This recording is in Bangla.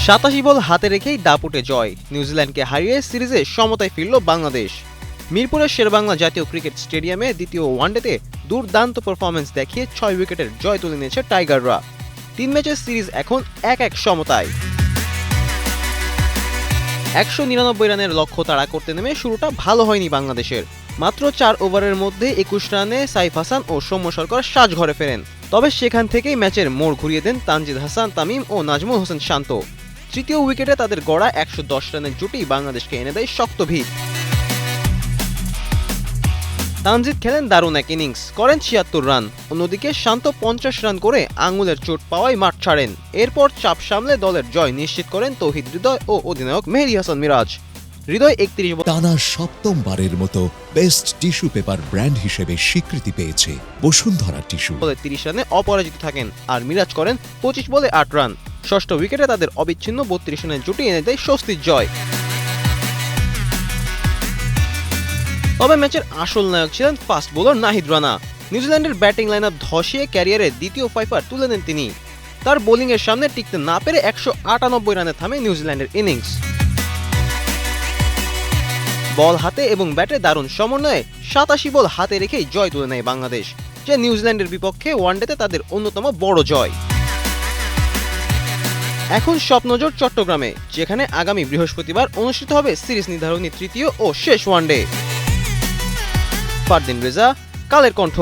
87 বল হাতে রেখেই দাপুটে জয়, নিউজিল্যান্ডকে হারিয়ে সিরিজে সমতায় ফিরল বাংলাদেশ। মিরপুরের শেরেবাংলা জাতীয় ক্রিকেট স্টেডিয়ামে দ্বিতীয় ওয়ানডেতে দুর্দান্ত পারফরম্যান্স দেখিয়ে 6 উইকেটের জয় তুলে নিয়েছে টাইগাররা। 3 ম্যাচের সিরিজ এখন 1-1 সমতায়। 199 রানের লক্ষ্য তাড়া করতে নেমে শুরুটা ভালো হয়নি বাংলাদেশের। মাত্র 4 ওভারের মধ্যে 21 রানে সাইফ হাসান ও সৌম্য সরকার সাজঘরে ফেরেন। তবে সেখান থেকেই ম্যাচের মোড় ঘুরিয়ে দেন তানজিদ হাসান তামিম ও নাজমুল হোসেন শান্ত। তৃতীয় উইকেটে তাদের গড়া 110 রানের জুটি বাংলাদেশকে এনে দেয় শক্ত ভিত। তানজিদ খেলেন দারুণ এক ইনিংস, করেন 76 রান। অন্যদিকে শান্ত 50 রান করে আঙুলের চোট পাওয়ায় মাঠ ছাড়েন। এরপর চাপ সামলে দলের জয় নিশ্চিত করেন তৌহিদ হৃদয় ও অধিনায়ক মেহেদী হাসান মিরাজ। হৃদয় 31 বলে টানা সপ্তমবারের মতো বেস্ট টিস্যু পেপার ব্র্যান্ড হিসেবে স্বীকৃতি পেয়েছে বসুন্ধরা টিস্যু। 30 রানে অপরাজিত থাকেন, আর মিরাজ করেন 25 বলে 8 রান। ষষ্ঠ উইকেটে তাদের অবিচ্ছিন্ন 32 রানের জুটি এনে দেয় স্বস্তির জয়। তবে ম্যাচের আসল নায়ক ছিলেন ফাস্ট বোলার নাহিদ রানা। নিউজিল্যান্ডের ব্যাটিং লাইনআপ ধসিয়ে ক্যারিয়ারের দ্বিতীয় ফাইফার তুলে নেন তিনি। তার বোলিংয়ের সামনে টিকতে না পেরে 198 রানে থামে নিউজিল্যান্ডের ইনিংস। বল হাতে এবং ব্যাটে দারুণ সমন্বয়ে 87 বল হাতে রেখেই জয় তুলে নেয় বাংলাদেশ, যে নিউজিল্যান্ডের বিপক্ষে ওয়ানডেতে তাদের অন্যতম বড় জয়। এখন স্বপ্নজোর চট্টগ্রামে, যেখানে আগামী বৃহস্পতিবার অনুষ্ঠিত হবে সিরিজ নির্ধারণী তৃতীয় ও শেষ ওয়ানডে। ফারদিন রেজা, কালের কণ্ঠ।